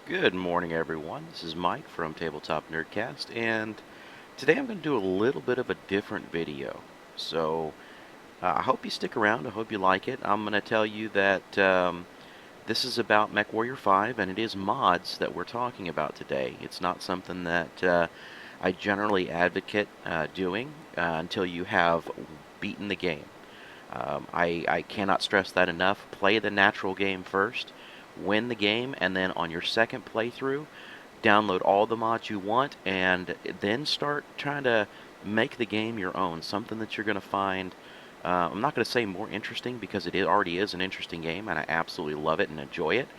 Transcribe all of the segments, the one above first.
Good morning, everyone. This is Mike from Tabletop Nerdcast, and today I'm going to do a little bit of a different video. So I hope you stick around. I hope you like it. I'm going to tell you that this is about Mechwarrior 5, and it is mods that we're talking about today. It's not something that I generally advocate doing until you have beaten the game. I cannot stress that enough. Play the natural game first, win the game, and then on your second playthrough, download all the mods you want, and then start trying to make the game your own. Something that you're going to find, I'm not going to say more interesting because it already is an interesting game, and I absolutely love it and enjoy it.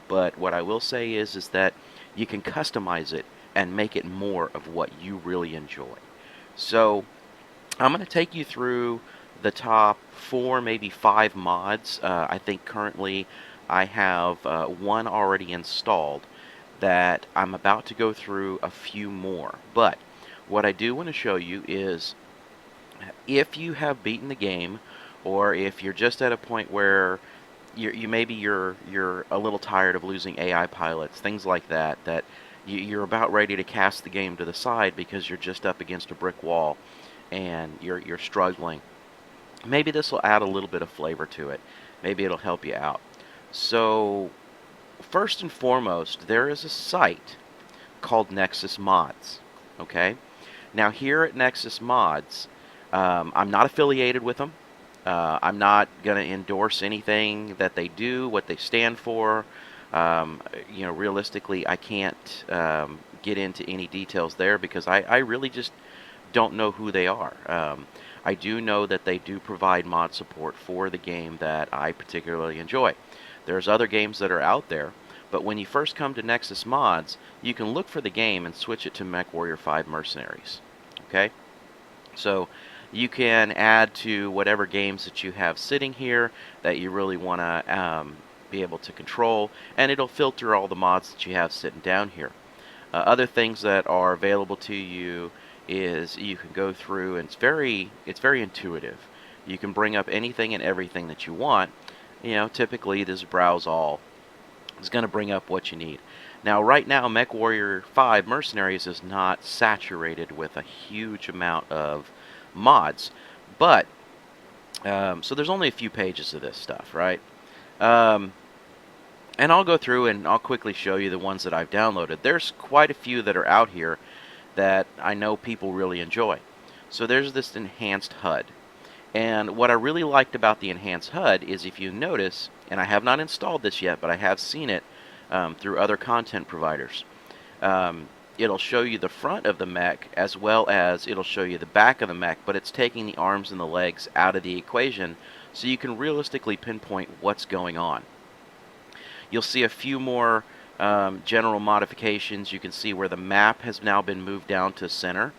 But what I will say is that you can customize it and make it more of what you really enjoy. So I'm going to take you through the top 4, maybe 5 mods. I think currently I have one already installed that I'm about to go through a few more. But what I do want to show you is if you have beaten the game, or if you're just at a point where you're a little tired of losing AI pilots, things like that, that you're about ready to cast the game to the side because you're just up against a brick wall and you're struggling. Maybe this will add a little bit of flavor to it. Maybe it'll help you out. So, first and foremost, there is a site called Nexus Mods. Okay? Now, here at Nexus Mods, I'm not affiliated with them. I'm not going to endorse anything that they do, what they stand for. Realistically, I can't get into any details there because I really just don't know who they are. I do know that they do provide mod support for the game that I particularly enjoy. There's other games that are out there, but when you first come to Nexus Mods, you can look for the game and switch it to MW5 Mercenaries. Okay? So you can add to whatever games that you have sitting here that you really want to be able to control, and it'll filter all the mods that you have sitting down here. Other things that are available to you is you can go through, and it's very intuitive. You can bring up anything and everything that you want. Typically this browse all is going to bring up what you need. Now, right now, Mechwarrior 5 Mercenaries is not saturated with a huge amount of mods, but so there's only a few pages of this stuff, right? Um, and I'll go through and I'll quickly show you the ones that I've downloaded. There's quite a few that are out here that I know people really enjoy. So there's this enhanced HUD. And what I really liked about the enhanced HUD is, if you notice, and I have not installed this yet, but I have seen it through other content providers, it'll show you the front of the mech as well as it'll show you the back of the mech, but it's taking the arms and the legs out of the equation so you can realistically pinpoint what's going on. You'll see a few more general modifications. You can see where the map has now been moved down to center.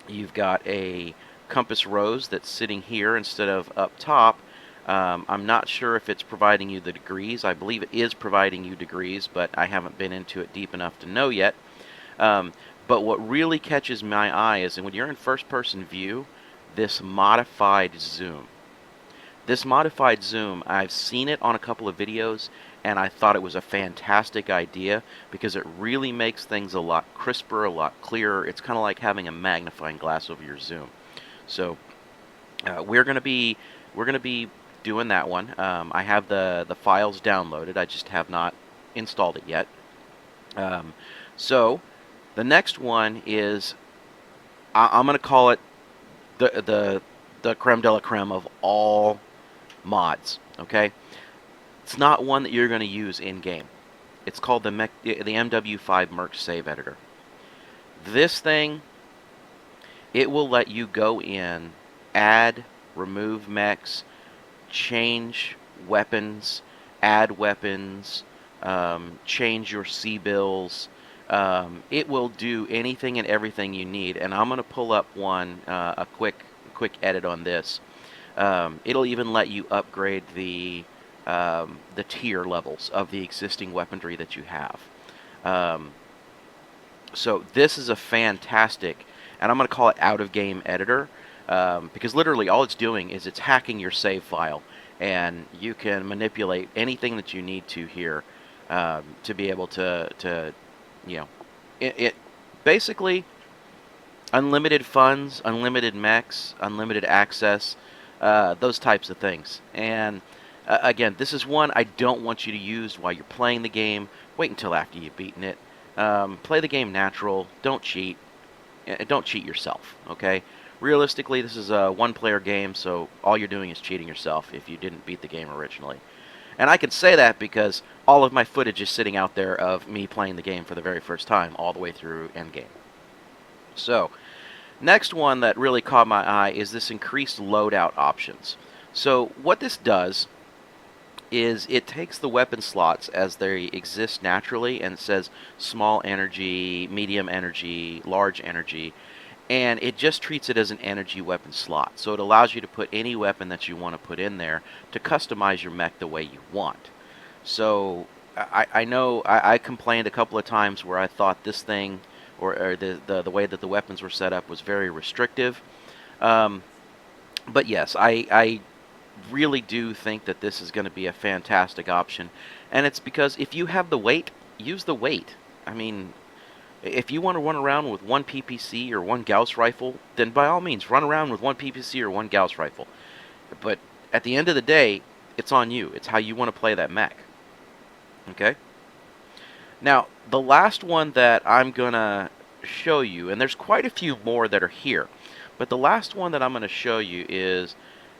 You've got a compass rose that's sitting here instead of up top. I'm not sure if it's providing you the degrees. I believe it is providing you degrees, but I haven't been into it deep enough to know yet. But what really catches my eye is, when you're in first-person view, this modified zoom. This modified zoom, I've seen it on a couple of videos, and I thought it was a fantastic idea because it really makes things a lot crisper, a lot clearer. It's kind of like having a magnifying glass over your zoom. So we're gonna be doing that one. I have the files downloaded. I just have not installed it yet. So the next one is I'm gonna call it the creme de la creme of all mods. Okay, it's not one that you're going to use in game. It's called the MW5 Mercs Save Editor. This thing, it will let you go in, add, remove mechs, change weapons, add weapons, change your C-bills. It will do anything and everything you need. And I'm going to pull up a quick edit on this. It'll even let you upgrade the tier levels of the existing weaponry that you have. So this is a fantastic, and I'm going to call it out-of-game editor, because literally all it's doing is it's hacking your save file, and you can manipulate anything that you need to here to be able to you know, it basically unlimited funds, unlimited mechs, unlimited access, those types of things. And again, this is one I don't want you to use while you're playing the game. Wait until after you've beaten it. Play the game natural. Don't cheat. Don't cheat yourself, okay? Realistically, this is a one-player game, so all you're doing is cheating yourself if you didn't beat the game originally. And I can say that because all of my footage is sitting out there of me playing the game for the very first time, all the way through endgame. So, next one that really caught my eye is this increased loadout options. So, what this does is it takes the weapon slots as they exist naturally, and it says small energy, medium energy, large energy, and it just treats it as an energy weapon slot. So it allows you to put any weapon that you want to put in there to customize your mech the way you want. So I know I complained a couple of times where I thought this thing, or the way that the weapons were set up was very restrictive. But yes, I really do think that this is going to be a fantastic option, and it's because if you have the weight, use the weight. I mean, if you want to run around with one PPC or one Gauss rifle, then by all means run around with one PPC or one Gauss rifle. But at the end of the day, it's on you. It's how you want to play that mech. Okay? Now, the last one that I'm going to show you, and there's quite a few more that are here, but the last one that I'm going to show you is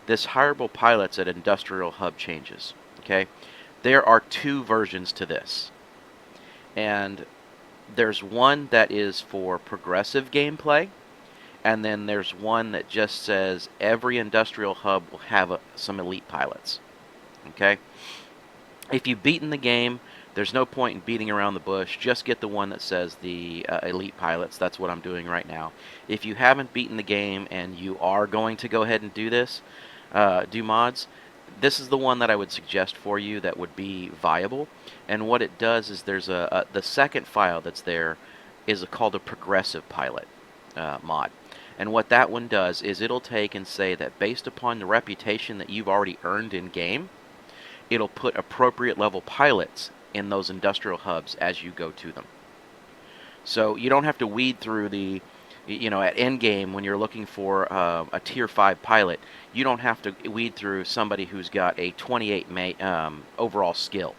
this Hireable pilots at industrial hub changes. Okay, there are two versions to this, and there's one that is for progressive gameplay, and then there's one that just says every industrial hub will have some elite pilots. Okay, if you've beaten the game, there's no point in beating around the bush. Just get the one that says the elite pilots. That's what I'm doing right now. If you haven't beaten the game and you are going to go ahead and do this, do mods, this is the one that I would suggest for you that would be viable. And what it does is there's the second file that's there is called a progressive pilot mod. And what that one does is it'll take and say that based upon the reputation that you've already earned in game, it'll put appropriate level pilots in those industrial hubs as you go to them. So you don't have to weed through the, at endgame when you're looking for a tier 5 pilot, you don't have to weed through somebody who's got a 28 overall skill.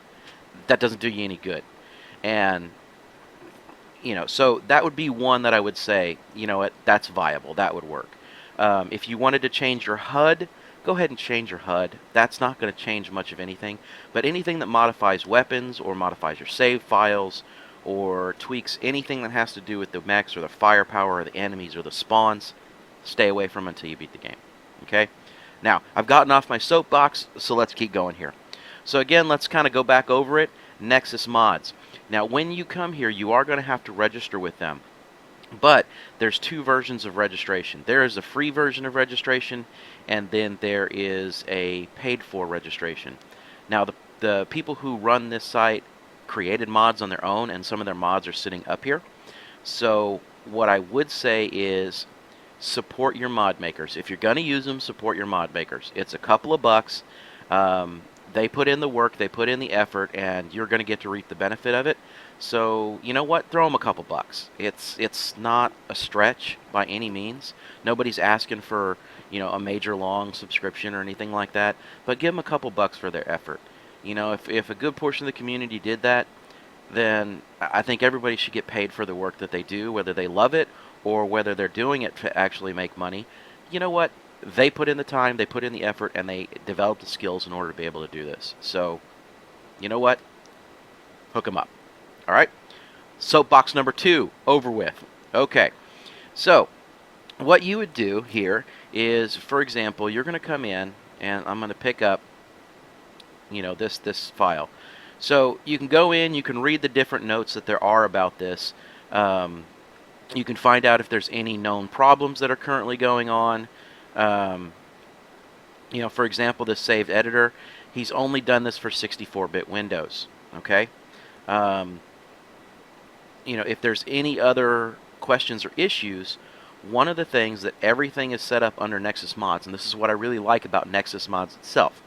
That doesn't do you any good. And, so that would be one that I would say, that's viable. That would work. If you wanted to change your HUD, go ahead and change your HUD. That's not going to change much of anything. But anything that modifies weapons or modifies your save files or tweaks anything that has to do with the mechs or the firepower or the enemies or the spawns, stay away from until you beat the game. Okay? Now, I've gotten off my soapbox, so let's keep going here. So again, let's kind of go back over it. Nexus Mods. Now, when you come here, you are going to have to register with them. But there's two versions of registration. There is a free version of registration, and then there is a paid-for registration. Now, the people who run this site created mods on their own, and some of their mods are sitting up here. So what I would say is support your mod makers. If you're going to use them, support your mod makers. It's a couple of bucks. They put in the work, they put in the effort, and you're going to get to reap the benefit of it. So, you know what? Throw them a couple bucks. It's not a stretch by any means. Nobody's asking for, a major long subscription or anything like that. But give them a couple bucks for their effort. If a good portion of the community did that, then I think everybody should get paid for the work that they do, whether they love it or whether they're doing it to actually make money. You know what? They put in the time, they put in the effort, and they developed the skills in order to be able to do this. So, you know what? Hook them up. All right? Soapbox number 2, over with. Okay. So, what you would do here is, for example, you're going to come in, and I'm going to pick up, this file. So, you can go in, you can read the different notes that there are about this. You can find out if there's any known problems that are currently going on. For example, this saved editor, he's only done this for 64-bit Windows. Okay? If there's any other questions or issues, one of the things that everything is set up under Nexus Mods, and this is what I really like about Nexus Mods itself,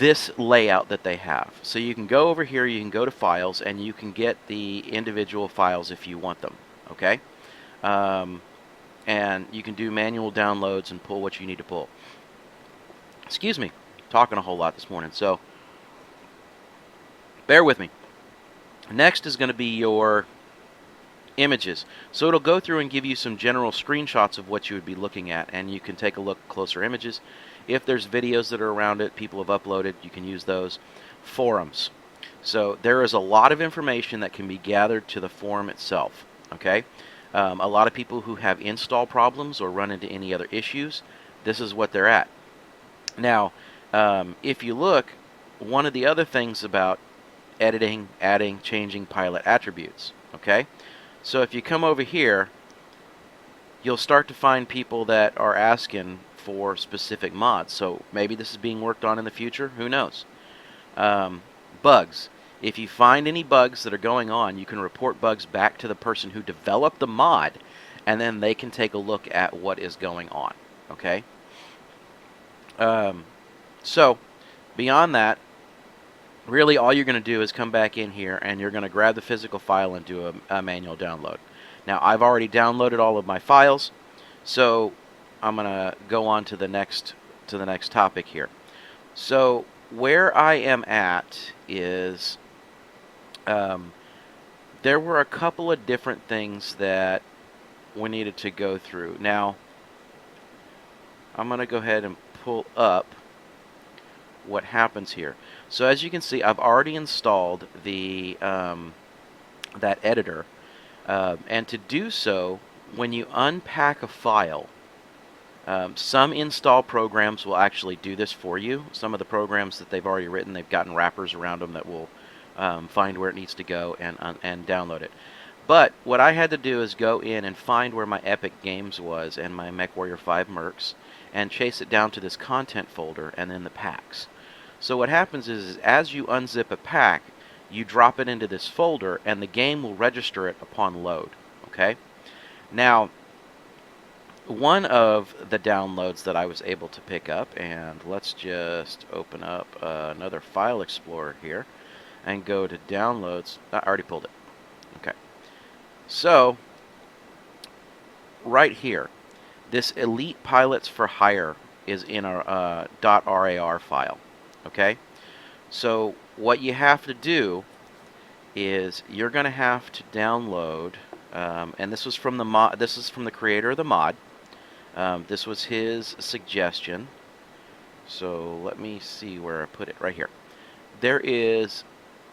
this layout that they have. So you can go over here, you can go to files, and you can get the individual files if you want them. Okay, and you can do manual downloads and pull what you need to pull. Excuse me, talking a whole lot this morning, so bear with me. Next is going to be your images. So it'll go through and give you some general screenshots of what you would be looking at, and you can take a look at closer images. If there's videos that are around it, people have uploaded, you can use those. Forums. So there is a lot of information that can be gathered to the forum itself. Okay, a lot of people who have install problems or run into any other issues, this is what they're at. Now, if you look, one of the other things about editing, adding, changing pilot attributes. Okay, so if you come over here, you'll start to find people that are asking for specific mods. So maybe this is being worked on in the future. Who knows? Bugs. If you find any bugs that are going on, you can report bugs back to the person who developed the mod, and then they can take a look at what is going on. Okay? So, beyond that, really all you're going to do is come back in here and you're going to grab the physical file and do a manual download. Now, I've already downloaded all of my files, so I'm going to go on to the next topic here. So where I am at is there were a couple of different things that we needed to go through. Now, I'm going to go ahead and pull up what happens here. So as you can see, I've already installed the that editor, and to do so, when you unpack a file, some install programs will actually do this for you. Some of the programs that they've already written, they've gotten wrappers around them that will find where it needs to go and download it. But what I had to do is go in and find where my Epic Games was and my MW5 Mercs, and chase it down to this content folder and then the packs. So what happens is as you unzip a pack, you drop it into this folder and the game will register it upon load. Okay? Now, one of the downloads that I was able to pick up, and let's just open up another file explorer here and go to downloads. I already pulled it. Okay. So, right here, this Elite Pilots for Hire is in our .rar file. Okay, so what you have to do is you're going to have to download, and this was from the mod. This is from the creator of the mod. This was his suggestion. So let me see where I put it. Right here. There is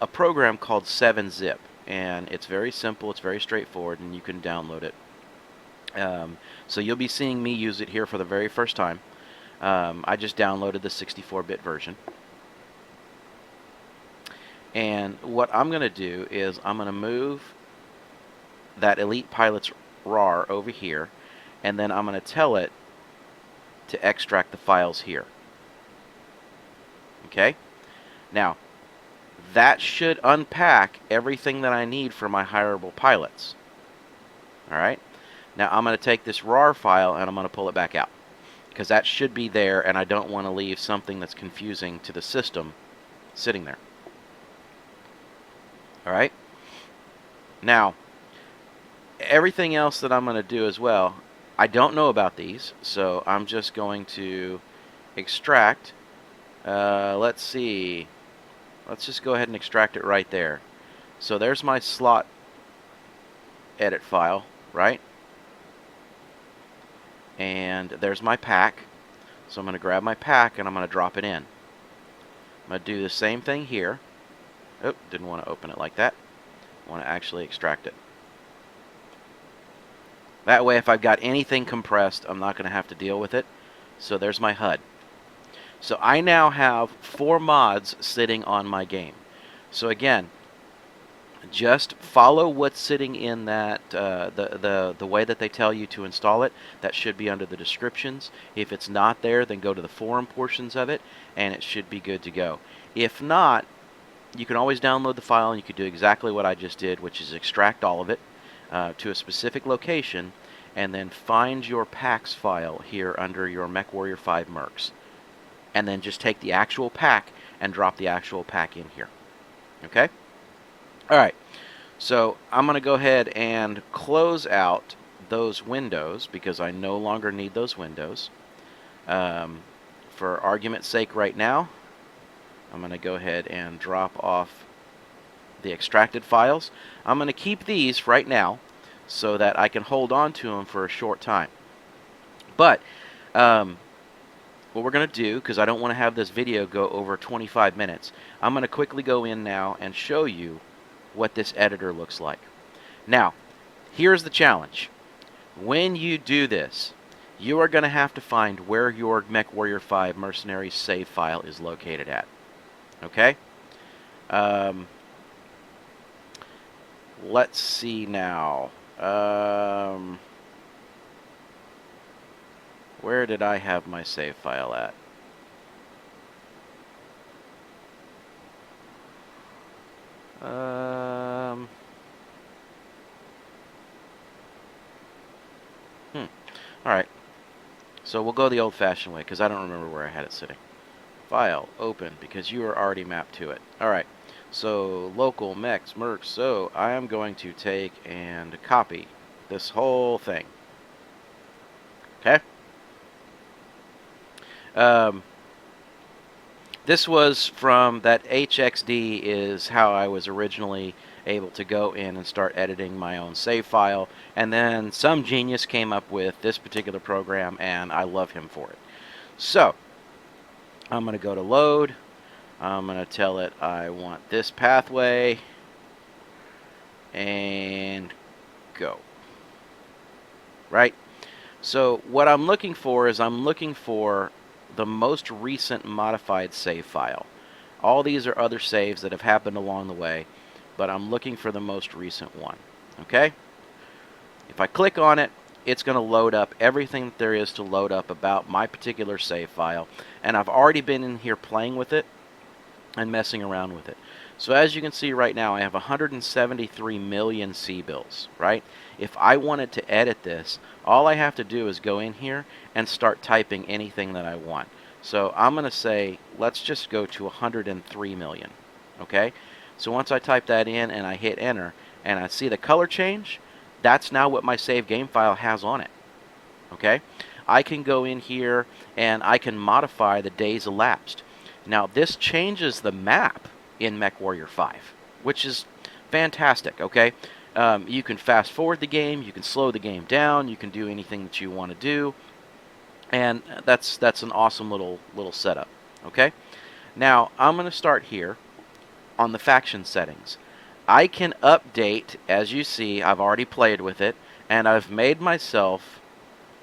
a program called 7-Zip, and it's very simple. It's very straightforward, and you can download it. So you'll be seeing me use it here for the very first time. I just downloaded the 64-bit version. And what I'm going to do is I'm going to move that Elite Pilots RAR over here, and then I'm going to tell it to extract the files here. Okay? Now, that should unpack everything that I need for my hireable pilots. Alright? Now I'm going to take this RAR file and I'm going to pull it back out, because that should be there, and I don't want to leave something that's confusing to the system sitting there. Alright? Now, everything else that I'm going to do as well, I don't know about these, so I'm just going to extract. Let's see. Let's just go ahead and extract it right there. So there's my slot edit file, right? And there's my pack. So I'm going to grab my pack and I'm going to drop it in. I'm going to do the same thing here. Oh, didn't want to open it like that. I want to actually extract it. That way, if I've got anything compressed, I'm not going to have to deal with it. So there's my HUD. So I now have 4 mods sitting on my game. So again, just follow what's sitting in that the way that they tell you to install it. That should be under the descriptions. If it's not there, then go to the forum portions of it, and it should be good to go. If not, you can always download the file, and you can do exactly what I just did, which is extract all of it to a specific location, and then find your packs file here under your MechWarrior 5 Mercs. And then just take the actual pack and drop the actual pack in here. Okay? Alright, so I'm going to go ahead and close out those windows because I no longer need those windows. For argument's sake right now, I'm going to go ahead and drop off the extracted files. I'm going to keep these right now so that I can hold on to them for a short time. But what we're going to do, because I don't want to have this video go over 25 minutes, I'm going to quickly go in now and show you what this editor looks like. Now, here's the challenge. When you do this, you are going to have to find where your Mechwarrior 5 Mercenaries save file is located at. Okay? Let's see now. Where did I have my save file at? Alright. So we'll go the old-fashioned way, because I don't remember where I had it sitting. File, open, because you are already mapped to it. Alright. So, local Mechs, Mercs. So, I am going to take and copy this whole thing. Okay? This was from that HXD is how I was originally able to go in and start editing my own save file, and then some genius came up with this particular program, and I love him for it. So, I'm going to go to load. I'm going to tell it I want this pathway, and go. Right? So what I'm looking for is I'm looking for the most recent modified save file. All these are other saves that have happened along the way, but I'm looking for the most recent one. Okay? If I click on it, it's going to load up everything that there is to load up about my particular save file, and I've already been in here playing with it and messing around with it. So as you can see right now, I have 173 million C-bills, right? If I wanted to edit this, all I have to do is go in here and start typing anything that I want. So I'm going to say, let's just go to 103 million, okay? So once I type that in and I hit enter, and I see the color change, that's now what my save game file has on it, okay? I can go in here and I can modify the days elapsed. Now this changes the map in Mechwarrior 5, which is fantastic, okay? You can fast forward the game, you can slow the game down, you can do anything that you want to do, and that's an awesome little setup, okay? Now I'm going to start here on the faction settings. I can update, as you see, I've already played with it, and I've made myself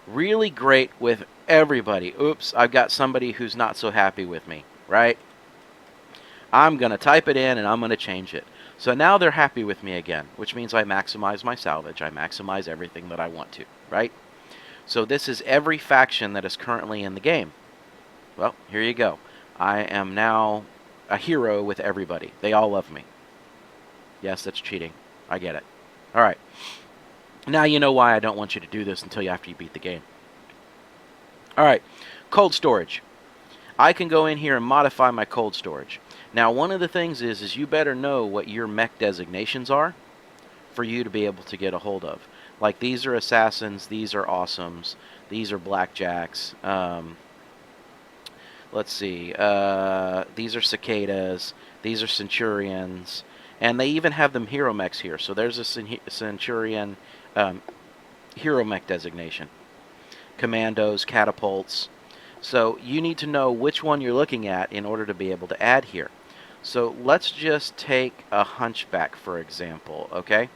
really great with everybody. Oops, I've got somebody who's not so happy with me, right? I'm going to type it in and I'm going to change it. So now they're happy with me again, which means I maximize my salvage. I maximize everything that I want to, right? So this is every faction that is currently in the game. Well, here you go. I am now a hero with everybody. They all love me. Yes, that's cheating. I get it. Alright. Now you know why I don't want you to do this until after you beat the game. Alright. Cold storage. I can go in here and modify my cold storage. Now, one of the things is you better know what your mech designations are for you to be able to get a hold of. Like, these are assassins, these are awesomes, these are blackjacks. Let's see. These are cicadas, these are centurions, and they even have them hero mechs here. So there's a centurion hero mech designation. Commandos, catapults. So you need to know which one you're looking at in order to be able to add here. So let's just take a hunchback, for example, okay?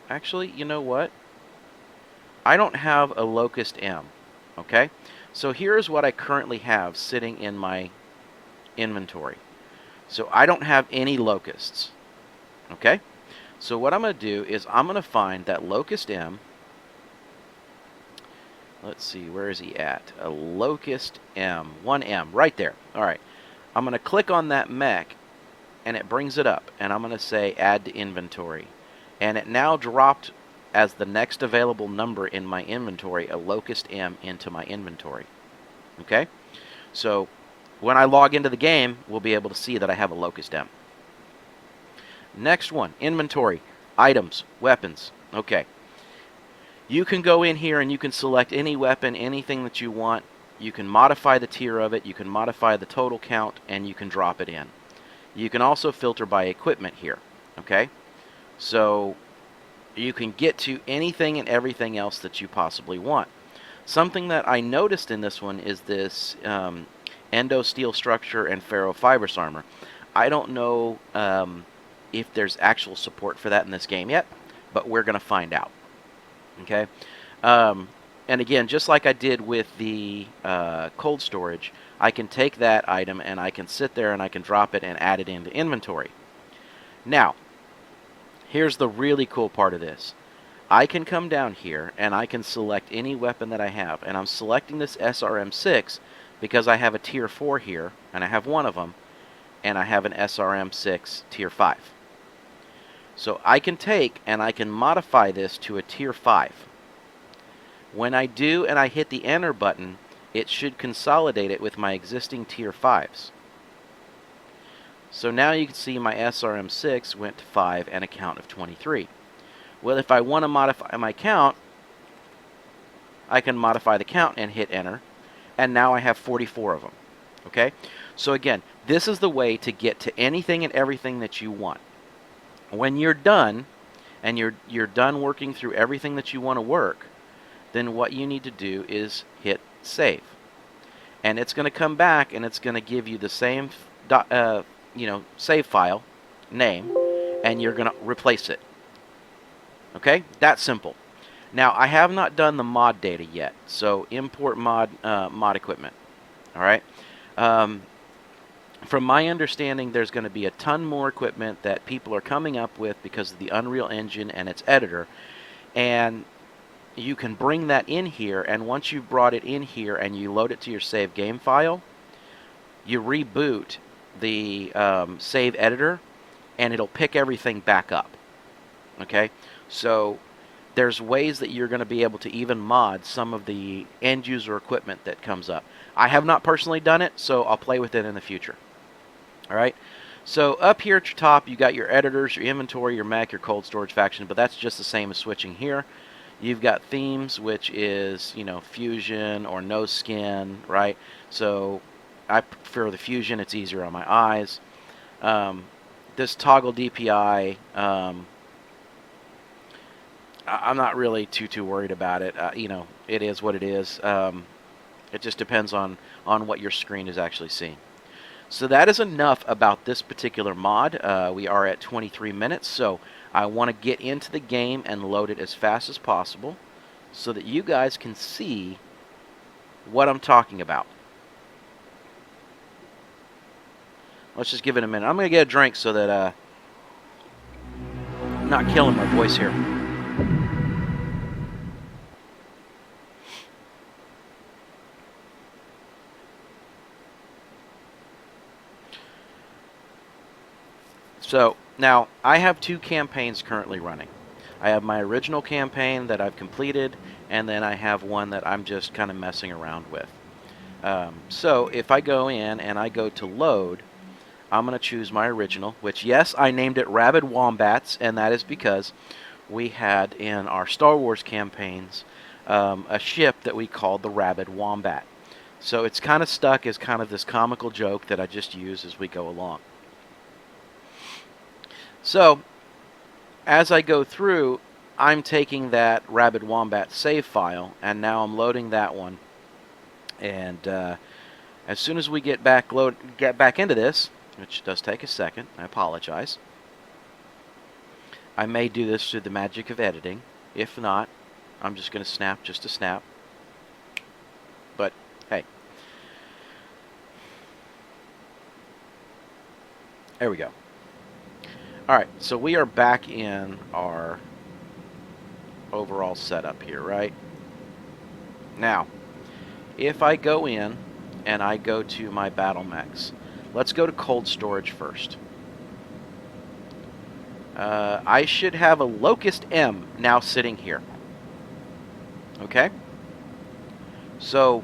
Actually, you know what? I don't have a Locust M, okay? So here's what I currently have sitting in my inventory. So I don't have any Locusts, okay? So what I'm going to do is I'm going to find that Locust M. Let's see, where is he at? A Locust M. 1M, right there. Alright. I'm going to click on that mech, and it brings it up. And I'm going to say add to inventory. And it now dropped as the next available number in my inventory, a Locust M into my inventory. Okay? So when I log into the game, we'll be able to see that I have a Locust M. Next one, inventory, items, weapons. Okay. You can go in here and you can select any weapon, anything that you want. You can modify the tier of it, you can modify the total count, and you can drop it in. You can also filter by equipment here. Okay? So you can get to anything and everything else that you possibly want. Something that I noticed in this one is this endo steel structure and ferro fibrous armor. I don't know if there's actual support for that in this game yet, but we're going to find out. Okay, and again, just like I did with the cold storage, I can take that item and I can sit there and I can drop it and add it into inventory. Now, here's the really cool part of this. I can come down here and I can select any weapon that I have, and I'm selecting this SRM6 because I have a tier 4 here, and I have one of them, and I have an SRM6 tier 5. So I can take and I can modify this to a tier 5. When I do and I hit the enter button, it should consolidate it with my existing tier 5s. So now you can see my SRM6 went to 5 and a count of 23. Well, if I want to modify my count, I can modify the count and hit enter, and now I have 44 of them. Okay? So again, this is the way to get to anything and everything that you want. When you're done, and you're done working through everything that you want to work, then what you need to do is hit save. And it's going to come back and it's going to give you the same save file name, and you're going to replace it. Okay? That's simple. Now, I have not done the mod data yet, so import mod equipment. All right? From my understanding, there's going to be a ton more equipment that people are coming up with because of the Unreal Engine and its editor. And you can bring that in here, and once you've brought it in here and you load it to your save game file, you reboot the save editor, and it'll pick everything back up. Okay? So there's ways that you're going to be able to even mod some of the end user equipment that comes up. I have not personally done it, so I'll play with it in the future. Alright, so up here at your top, you got your editors, your inventory, your mech, your cold storage faction, but that's just the same as switching here. You've got themes, which is, fusion or no skin, right? So I prefer the fusion, it's easier on my eyes. This toggle DPI, I'm not really too worried about it. It is what it is. It just depends on what your screen is actually seeing. So that is enough about this particular mod. We are at 23 minutes, so I want to get into the game and load it as fast as possible so that you guys can see what I'm talking about. Let's just give it a minute. I'm going to get a drink so that I'm not killing my voice here. So, now, I have 2 campaigns currently running. I have my original campaign that I've completed, and then I have one that I'm just kind of messing around with. So, if I go in and I go to load, I'm going to choose my original, which, yes, I named it Rabid Wombats, and that is because we had in our Star Wars campaigns a ship that we called the Rabid Wombat. So, it's kind of stuck as kind of this comical joke that I just use as we go along. So, as I go through, I'm taking that Rabid Wombat save file, and now I'm loading that one. And as soon as we get back into this, which does take a second, I apologize. I may do this through the magic of editing. If not, I'm just going to snap just to snap. But, hey. There we go. Alright, so we are back in our overall setup here, right? Now, if I go in and I go to my Battlemechs, let's go to cold storage first. I should have a Locust M now sitting here. Okay? So,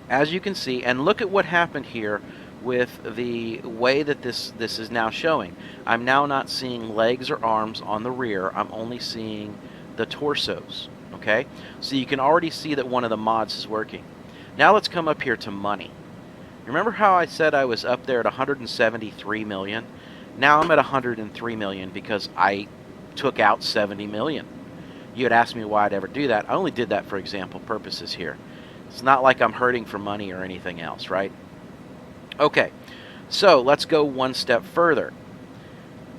as you can see, and look at what happened here with the way that this is now showing. I'm now not seeing legs or arms on the rear. I'm only seeing the torsos. Okay, so you can already see that one of the mods is working. Now let's come up here to money. Remember how I said I was up there at 173 million? Now I'm at 103 million because I took out 70 million. You had asked me why I'd ever do that. I only did that for example purposes here. It's not like I'm hurting for money or anything else, right? Okay, so let's go one step further.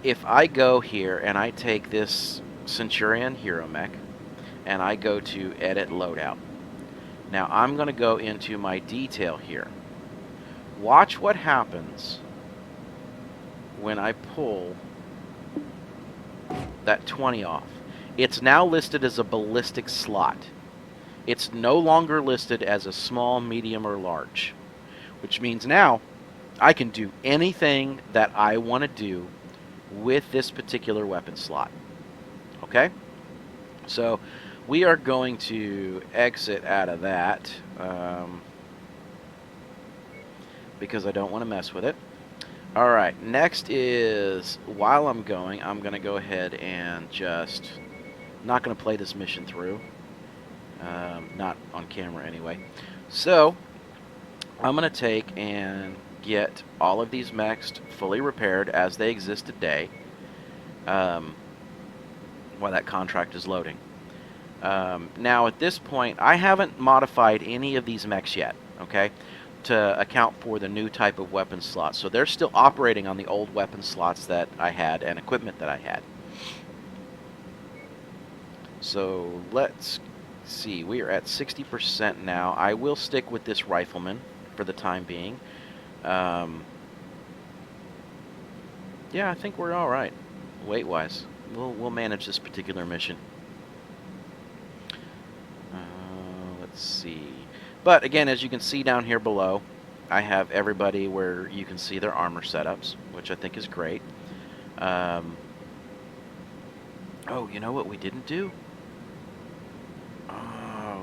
If I go here and I take this Centurion Hero Mech and I go to Edit Loadout. Now I'm going to go into my detail here. Watch what happens when I pull that 20 off. It's now listed as a ballistic slot. It's no longer listed as a small, medium, or large, which means now I can do anything that I want to do with this particular weapon slot. Okay? So we are going to exit out of that because I don't want to mess with it. Alright, next is, while I'm going to go ahead and just, not going to play this mission through. Not on camera anyway. So, I'm going to take and get all of these mechs fully repaired as they exist today while that contract is loading. Now, at this point, I haven't modified any of these mechs yet, okay, to account for the new type of weapon slots. So they're still operating on the old weapon slots that I had and equipment that I had. So let's see, we are at 60% now. I will stick with this rifleman for the time being. Yeah, I think we're all right, weight-wise. We'll manage this particular mission. Let's see. But again, as you can see down here below, I have everybody where you can see their armor setups, which I think is great. Oh, you know what we didn't do?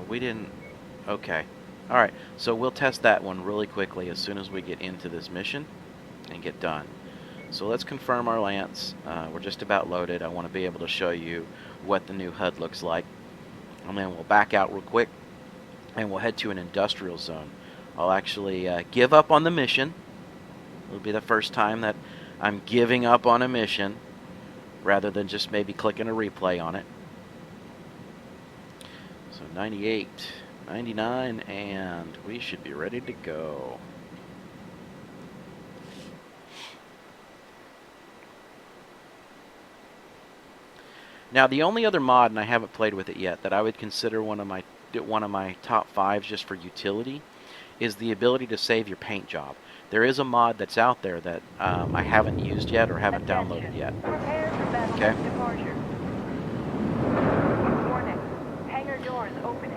We didn't. Okay. Alright, so we'll test that one really quickly as soon as we get into this mission and get done. So let's confirm our lance. We're just about loaded. I want to be able to show you what the new HUD looks like. And then we'll back out real quick and we'll head to an industrial zone. I'll actually give up on the mission. It'll be the first time that I'm giving up on a mission rather than just maybe clicking a replay on it. So 98, 99, and we should be ready to go. Now the only other mod, and I haven't played with it yet, that I would consider one of my top 5 just for utility is the ability to save your paint job. There is a mod that's out there that I haven't used yet or haven't downloaded yet. Okay.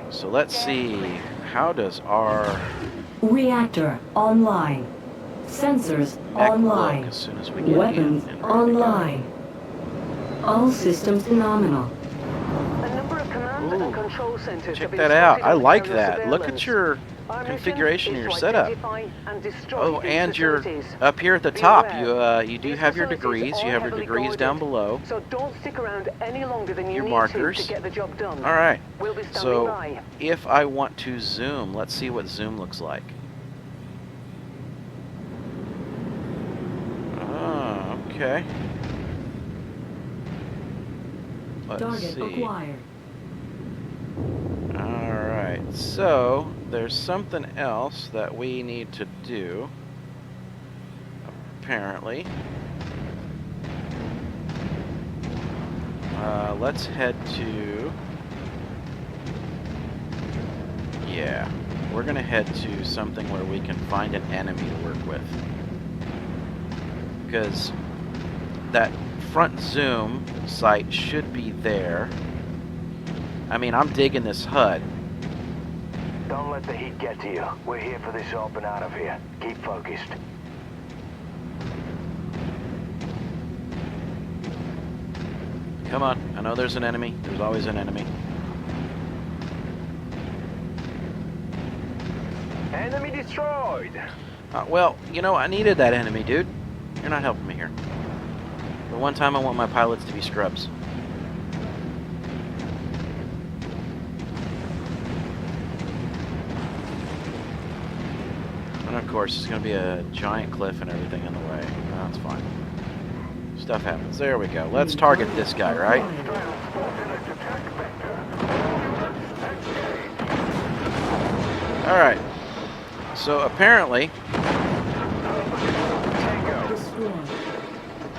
So let's see, how does our reactor online, sensors online, as soon as we get weapons online, all systems nominal. A number of command and control centers check that out. I like that. Look at your configuration of your setup. Oh, and you're up here at the top. You do have your degrees. You have your degrees down below. So don't stick around any longer than you your need markers to get the job done. All right. We'll be standing So by. if I want to zoom, let's see what zoom looks like. Oh, okay. Let's see. Acquired. Alright, so there's something else that we need to do, apparently. Let's head to... Yeah, we're going to head to something where we can find an enemy to work with. Because that front zoom sight should be there. I mean, I'm digging this HUD. Don't let the heat get to you. We're here for this up and out of here. Keep focused. Come on. I know there's an enemy. There's always an enemy. Enemy destroyed. Well, you know, I needed that enemy, dude. You're not helping me here. The one time I want my pilots to be scrubs. And of course, there's going to be a giant cliff and everything in the way. That's fine. Stuff happens. There we go. Let's target this guy, right? Alright. So apparently,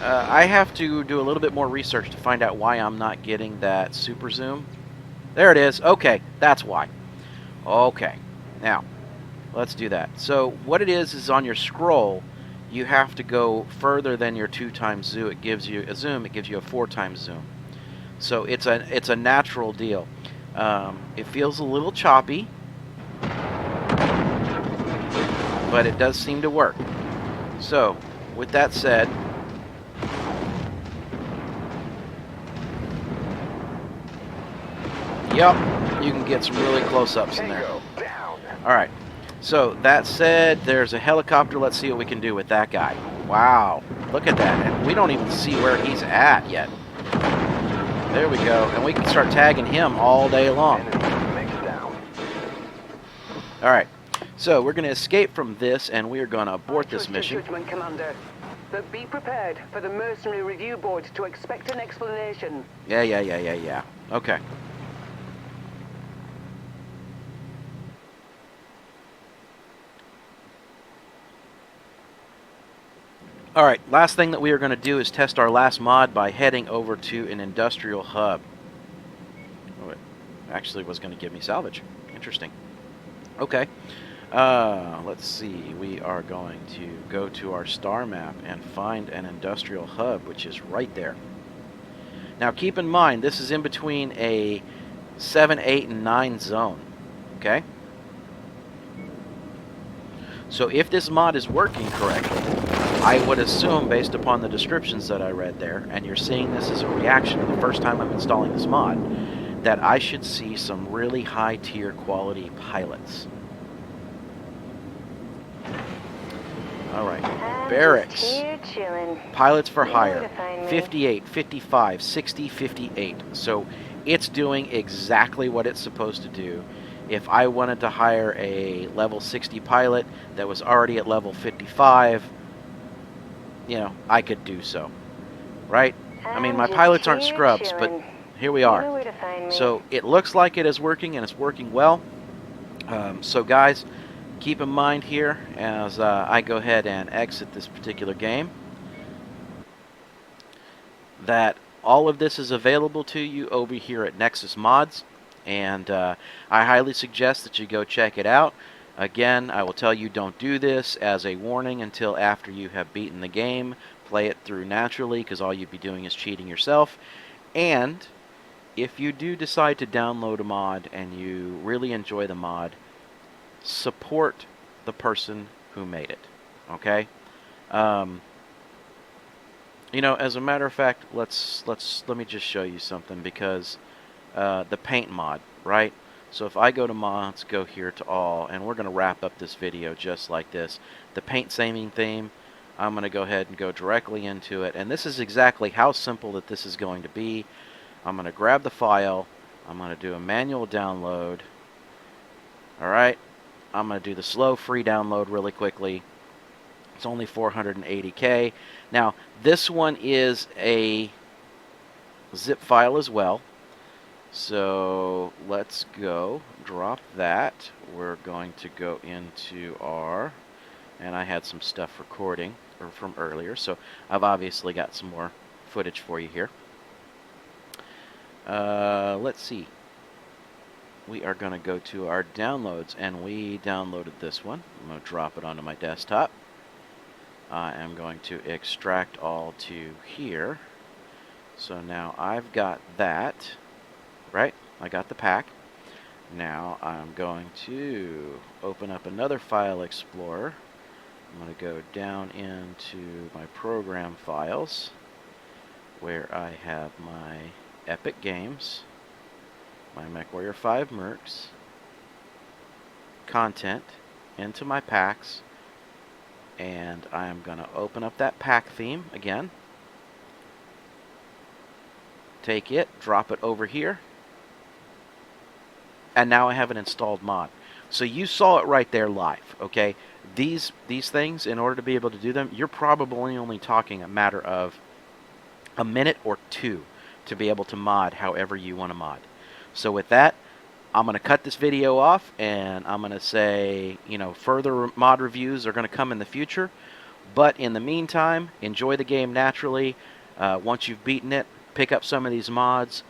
I have to do a little bit more research to find out why I'm not getting that super zoom. There it is. Okay, that's why. Okay. Now, let's do that. So what it is on your scroll, you have to go further than your 2 times zoom. It gives you a zoom. It gives you a 4 times zoom. So it's a natural deal. It feels a little choppy, but it does seem to work. So with that said, yep, you can get some really close-ups in there. All right. So, that said, there's a helicopter. Let's see what we can do with that guy. Wow. Look at that. And we don't even see where he's at yet. There we go. And we can start tagging him all day long. Alright. So, we're going to escape from this, and we're going to abort this mission. Judgment, Commander. But be prepared for the Mercenary Review Board to expect an explanation. Yeah. Okay. Alright, last thing that we are going to do is test our last mod by heading over to an industrial hub. Oh, it actually was going to give me salvage. Interesting. Okay. Let's see. We are going to go to our star map and find an industrial hub, which is right there. Now keep in mind, this is in between a 7, 8, and 9 zone. Okay? So if this mod is working correctly, I would assume, based upon the descriptions that I read there, and you're seeing this as a reaction the first time I'm installing this mod, that I should see some really high-tier quality pilots. Alright, barracks. Pilots for hire. 58, 55, 60, 58. So it's doing exactly what it's supposed to do. If I wanted to hire a level 60 pilot that was already at level 55, you know, I could do so, right? I mean, my pilots aren't scrubs, but here we are. So it looks like it is working, and it's working well. So guys, keep in mind here as I go ahead and exit this particular game that all of this is available to you over here at Nexus Mods, and I highly suggest that you go check it out. Again, I will tell you, don't do this as a warning until after you have beaten the game. Play it through naturally, because all you'd be doing is cheating yourself. And if you do decide to download a mod and you really enjoy the mod, support the person who made it. Okay? You know, as a matter of fact, let me just show you something, because the paint mod, right? So if I go to mods, go here to all, and we're going to wrap up this video just like this. The paint saving theme, I'm going to go ahead and go directly into it. And this is exactly how simple that this is going to be. I'm going to grab the file. I'm going to do a manual download. Alright. I'm going to do the slow free download really quickly. It's only 480K. Now, this one is a zip file as well. So let's go drop that. We're going to go into our, and I had some stuff recording or from earlier, so I've obviously got some more footage for you here. Let's see. We are going to go to our downloads, and we downloaded this one. I'm going to drop it onto my desktop. I am going to extract all to here. So now I've got that. Right? I got the pack. Now I'm going to open up another file explorer. I'm going to go down into my program files where I have my Epic Games, my MW5 Mercs Content into my packs, and I'm going to open up that pack theme again. Take it, drop it over here, and now I have an installed mod. So you saw it right there live, okay? These things, in order to be able to do them, you're probably only talking a matter of a minute or two to be able to mod however you want to mod. So with that, I'm going to cut this video off, and I'm going to say, you know, further mod reviews are going to come in the future. But in the meantime, enjoy the game naturally. Once you've beaten it, pick up some of these mods,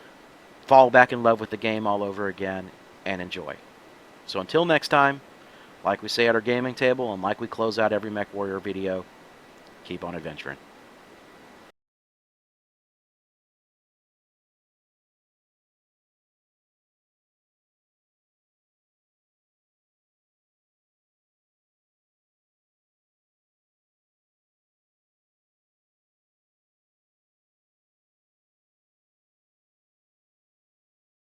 fall back in love with the game all over again, and enjoy. So until next time, like we say at our gaming table, and like we close out every Mechwarrior video, keep on adventuring.